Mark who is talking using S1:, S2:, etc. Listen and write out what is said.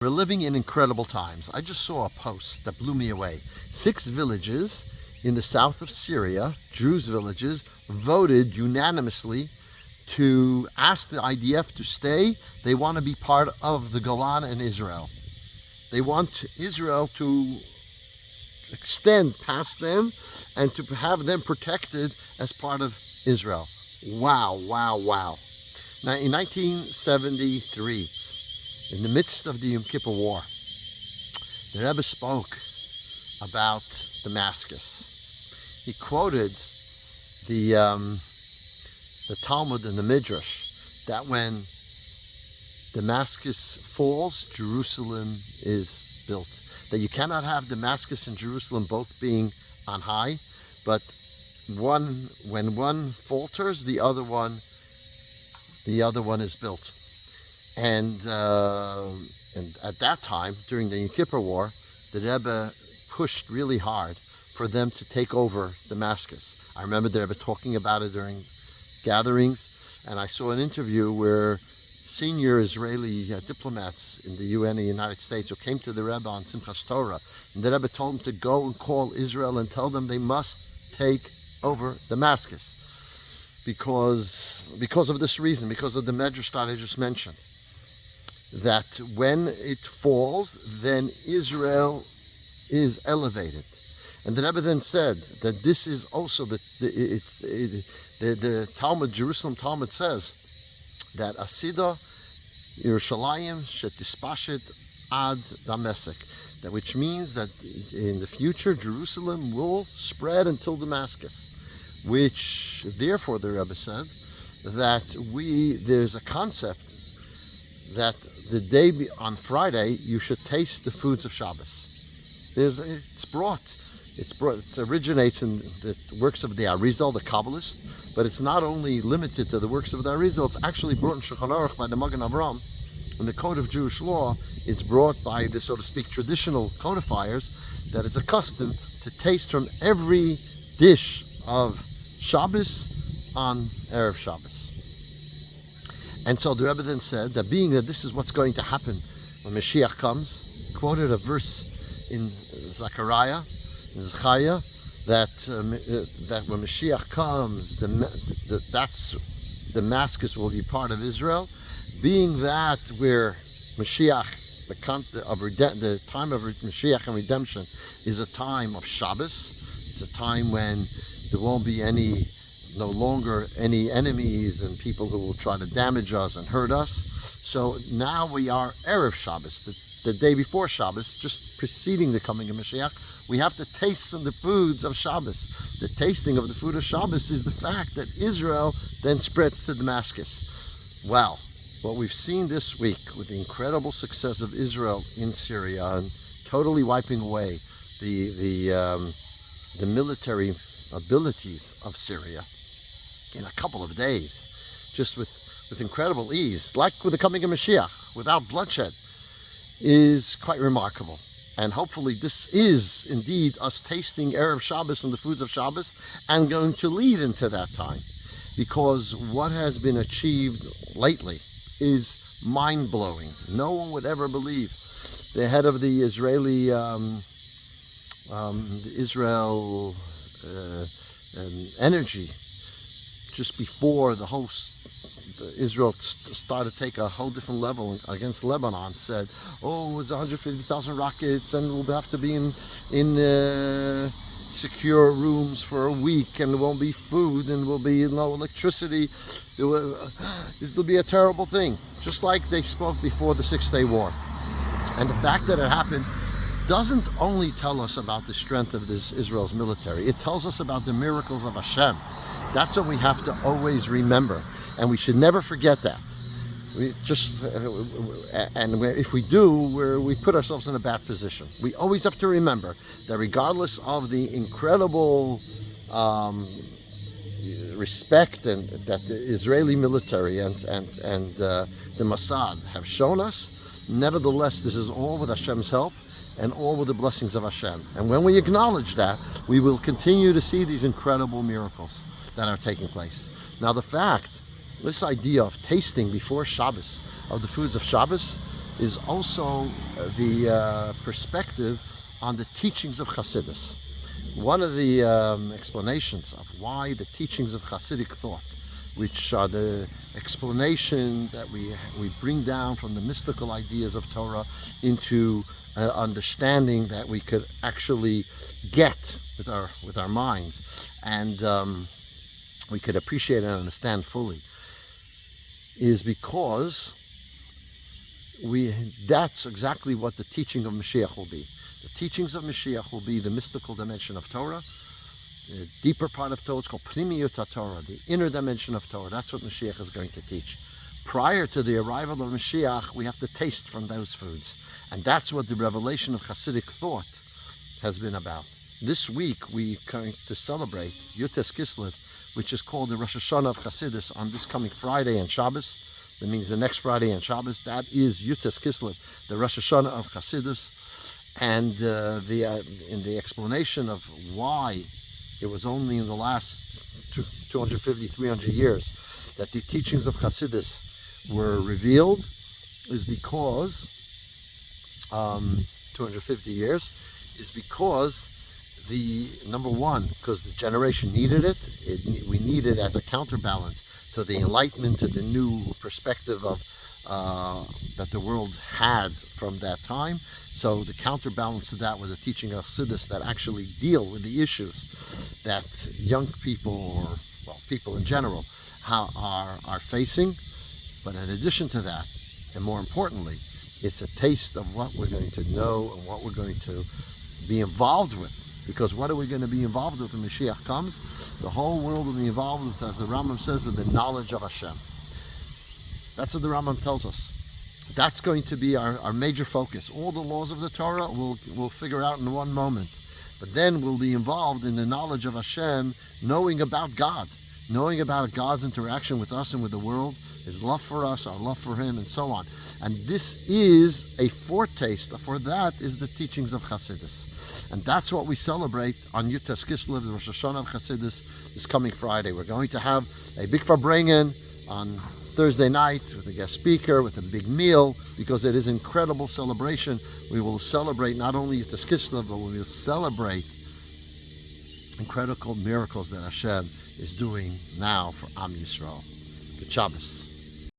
S1: We're living in incredible times. I just saw a post that blew me away. 6 villages in the south of Syria, Druze villages, voted unanimously to ask the IDF to stay. They want to be part of the Golan and Israel. They want Israel to extend past them and to have them protected as part of Israel. Wow, wow, wow. Now, in 1973, in the midst of the Yom Kippur War, the Rebbe spoke about Damascus. He quoted the Talmud and the Midrash that when Damascus falls, Jerusalem is built. That you cannot have Damascus and Jerusalem both being on high, but when one falters, the other one is built. And at that time, during the Yom Kippur War, the Rebbe pushed really hard for them to take over Damascus. I remember the Rebbe talking about it during gatherings, and I saw an interview where senior Israeli diplomats in the UN, the United States, who came to the Rebbe on Simchas Torah, and the Rebbe told them to go and call Israel and tell them they must take over Damascus because of this reason, because of the Medrash that I just mentioned. That when it falls, then Israel is elevated. And the Rebbe then said that this is also the Talmud, Jerusalem Talmud says that Asida Yerushalayim shetispashet ad Damascus, that which means that in the future Jerusalem will spread until Damascus, which therefore the Rebbe said that there's a concept that the day on Friday you should taste the foods of Shabbos. It originates in the works of the Arizal, the Kabbalist, but it's not only limited to the works of the Arizal, it's actually brought in Shulchan Aruch by the Magen Avraham. In the Code of Jewish Law, it's brought by the, so to speak, traditional codifiers that it's a custom to taste from every dish of Shabbos on Erev Shabbos. And so the Rebbe then said that being that this is what's going to happen when Mashiach comes, quoted a verse in Zechariah, that when Mashiach comes, Damascus will be part of Israel. Being that where Mashiach, the time of Mashiach and redemption is a time of Shabbos. It's a time when there won't be no longer any enemies and people who will try to damage us and hurt us. So now we are Erev Shabbos, the day before Shabbos, just preceding the coming of Mashiach. We have to taste from the foods of Shabbos. The tasting of the food of Shabbos is the fact that Israel then spreads to Damascus. Wow, what we've seen this week with the incredible success of Israel in Syria and totally wiping away the military abilities of Syria in a couple of days, just with incredible ease, like with the coming of Mashiach, without bloodshed, is quite remarkable. And hopefully this is indeed us tasting Erev Shabbos and the foods of Shabbos and going to lead into that time. Because what has been achieved lately is mind-blowing. No one would ever believe. The head of the Israeli energy, just before Israel started to take a whole different level against Lebanon, said, "Oh, it's 150,000 rockets, and we'll have to be in secure rooms for a week, and there won't be food, and there will be no electricity. This will be a terrible thing." Just like they spoke before the Six-Day War. And the fact that it happened doesn't only tell us about the strength of Israel's military. It tells us about the miracles of Hashem. That's what we have to always remember, and we should never forget that. If we do, we put ourselves in a bad position. We always have to remember that regardless of the incredible respect that the Israeli military and the Mossad have shown us, nevertheless, this is all with Hashem's help and all with the blessings of Hashem. And when we acknowledge that, we will continue to see these incredible miracles that are taking place. Now, this idea of tasting before Shabbos of the foods of Shabbos is also the perspective on the teachings of Chassidus. One of the explanations of why the teachings of Chassidic thought, which are the explanation that we bring down from the mystical ideas of Torah into an understanding that we could actually get with our minds, and we could appreciate and understand fully, is because that's exactly what the teaching of Mashiach will be. The teachings of Mashiach will be the mystical dimension of Torah. The deeper part of Torah is called Pnimiyut HaTorah, the inner dimension of Torah. That's what Mashiach is going to teach. Prior to the arrival of Mashiach, we have to taste from those foods. And that's what the revelation of Hasidic thought has been about. This week, we're going to celebrate Yutes Kislev, which is called the Rosh Hashanah of Chassidus, on this coming Friday and Shabbos. That means the next Friday and Shabbos. That is Yutes Kislev, the Rosh Hashanah of Chassidus. And in the explanation of why it was only in the last 250, 300 years that the teachings of Chassidus were revealed, is because 250 years, is because number one, because the generation needed it. We need it as a counterbalance to the enlightenment, to the new perspective of that the world had from that time. So the counterbalance to that was a teaching of Chassidus that actually deal with the issues that young people, or people in general, are facing. But in addition to that, and more importantly, it's a taste of what we're going to know and what we're going to be involved with. Because what are we going to be involved with when Mashiach comes? The whole world will be involved with, as the Rambam says, with the knowledge of Hashem. That's what the Rambam tells us. That's going to be our major focus. All the laws of the Torah we'll figure out in one moment. But then we'll be involved in the knowledge of Hashem, knowing about God, knowing about God's interaction with us and with the world, His love for us, our love for Him, and so on. And this is a foretaste. For that is the teachings of Chassidus. And that's what we celebrate on Yutes Kislev, the Rosh Hashanah of Chassidus, this coming Friday. We're going to have a big farbrengen on Thursday night with a guest speaker, with a big meal, because it is an incredible celebration. We will celebrate not only Yutes Kislev, but we will celebrate incredible miracles that Hashem is doing now for Am Yisrael. Good Shabbos.